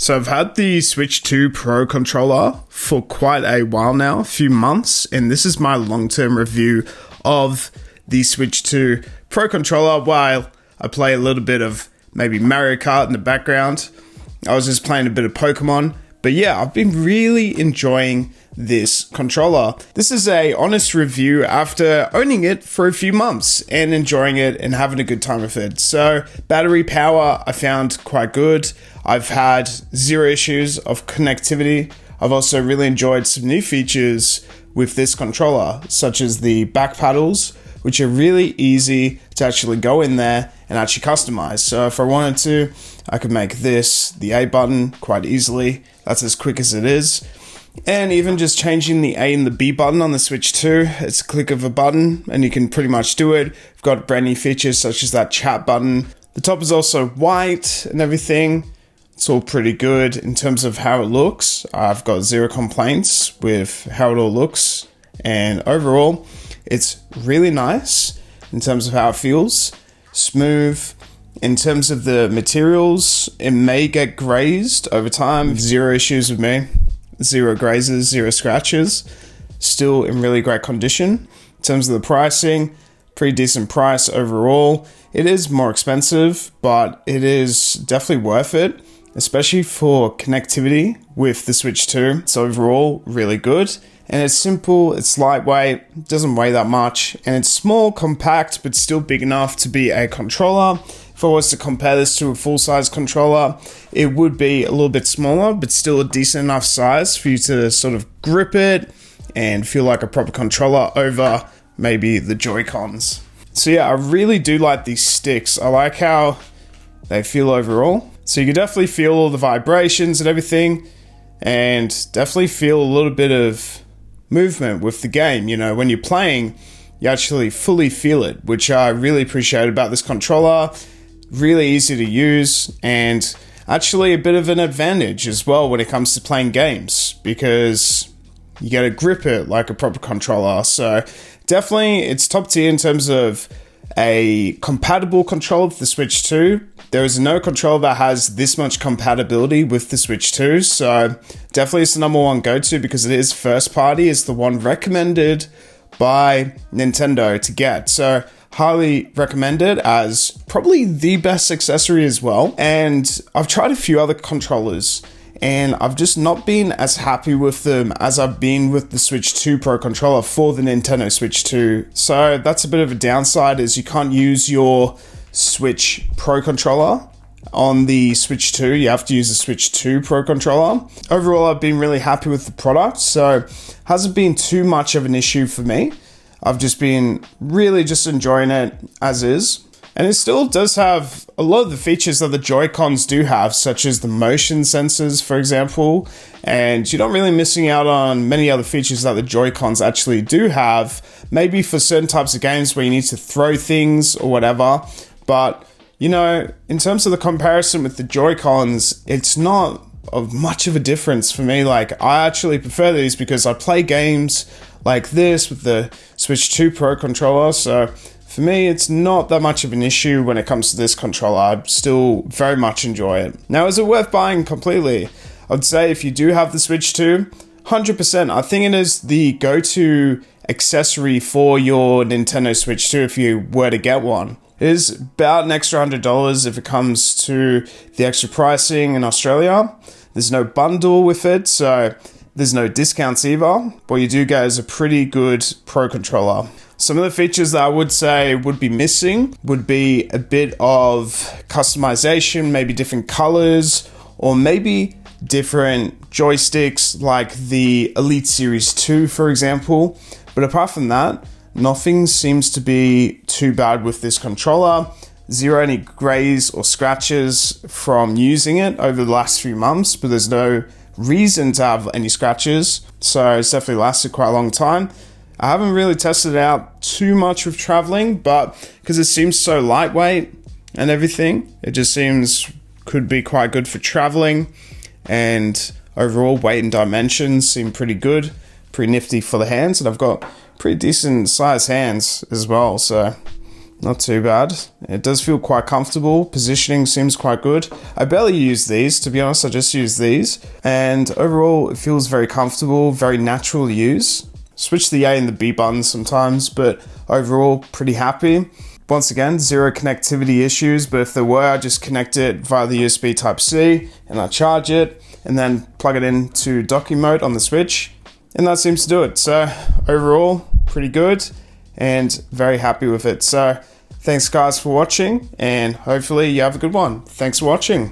So I've had the Switch 2 Pro controller for quite a while now, a few months, and this is my long-term review of the Switch 2 Pro controller while I play a little bit of maybe Mario Kart in the background. I was just playing a bit of Pokemon, but yeah, I've been really enjoying this controller. This is a honest review after owning it for a few months and enjoying it and having a good time with it. So battery power I found quite good. I've had zero issues of connectivity. I've also really enjoyed some new features with this controller, such as the back paddles, which are really easy to actually go in there and actually customize. So if I wanted to, I could make this the A button quite easily. That's as quick as it is. And even just changing the A and the B button on the Switch 2, it's a click of a button and you can pretty much do it. We've got brand new features such as that chat button. The top is also white and everything. It's all pretty good in terms of how it looks. I've got zero complaints with how it all looks. And overall, it's really nice in terms of how it feels. Smooth. In terms of the materials, it may get grazed over time. Zero issues with me. Zero grazes, zero scratches. Still in really great condition. In terms of the pricing, pretty decent price overall. It is more expensive, but it is definitely worth it, especially for connectivity with the Switch 2. It's overall really good. And it's simple, it's lightweight, doesn't weigh that much, and it's small, compact, but still big enough to be a controller. If I was to compare this to a full-size controller, it would be a little bit smaller, but still a decent enough size for you to sort of grip it and feel like a proper controller over maybe the Joy-Cons. So yeah, I really do like these sticks. I like how they feel overall. So you can definitely feel all the vibrations and everything, and definitely feel a little bit of movement with the game. You know, when you're playing, you actually fully feel it, which I really appreciate about this controller. Really easy to use, and actually a bit of an advantage as well when it comes to playing games, because you get to grip it like a proper controller. So definitely it's top tier in terms of a compatible controller with the Switch 2. There is no controller that has this much compatibility with the Switch 2, so definitely it's the number one go-to because it is first party. It's the one recommended by Nintendo to get. So highly recommend it as probably the best accessory as well. And I've tried a few other controllers and I've just not been as happy with them as I've been with the Switch 2 Pro controller for the Nintendo Switch 2. So that's a bit of a downside, is you can't use your Switch Pro controller on the Switch 2. You have to use the Switch 2 Pro controller. Overall, I've been really happy with the product, so hasn't been too much of an issue for me. I've just been really just enjoying it as is. And it still does have a lot of the features that the Joy-Cons do have, such as the motion sensors, for example. And you're not really missing out on many other features that the Joy-Cons actually do have, maybe for certain types of games where you need to throw things or whatever. But, you know, in terms of the comparison with the Joy-Cons, it's not of much of a difference for me. Like, I actually prefer these because I play games like this with the Switch 2 Pro controller. So for me, it's not that much of an issue when it comes to this controller. I still very much enjoy it. Now, is it worth buying completely? I'd say if you do have the Switch 2, 100%. I think it is the go-to accessory for your Nintendo Switch 2 if you were to get one. It is about an extra $100 if it comes to the extra pricing in Australia. There's no bundle with it, so there's no discounts either. What you do get is a pretty good Pro controller. Some of the features that I would say would be missing would be a bit of customization, maybe different colors, or maybe different joysticks like the Elite Series 2, for example. But apart from that, nothing seems to be too bad with this controller. Zero any grays or scratches from using it over the last few months, but there's no reason to have any scratches, so it's definitely lasted quite a long time. I haven't really tested it out too much with traveling, but because it seems so lightweight and everything, it just seems could be quite good for traveling. And overall weight and dimensions seem pretty good, pretty nifty for the hands, and I've got pretty decent sized hands as well, so Not too bad. It does feel quite comfortable. Positioning seems quite good. I barely use these, to be honest. I just use these. And overall, it feels very comfortable, very natural to use. Switch the A and the B buttons sometimes, but overall, pretty happy. Once again, zero connectivity issues, but if there were, I just connect it via the USB Type-C and I charge it and then plug it into docking mode on the Switch. And that seems to do it. So overall, pretty good and very happy with it. So thanks guys for watching, and hopefully you have a good one. Thanks for watching.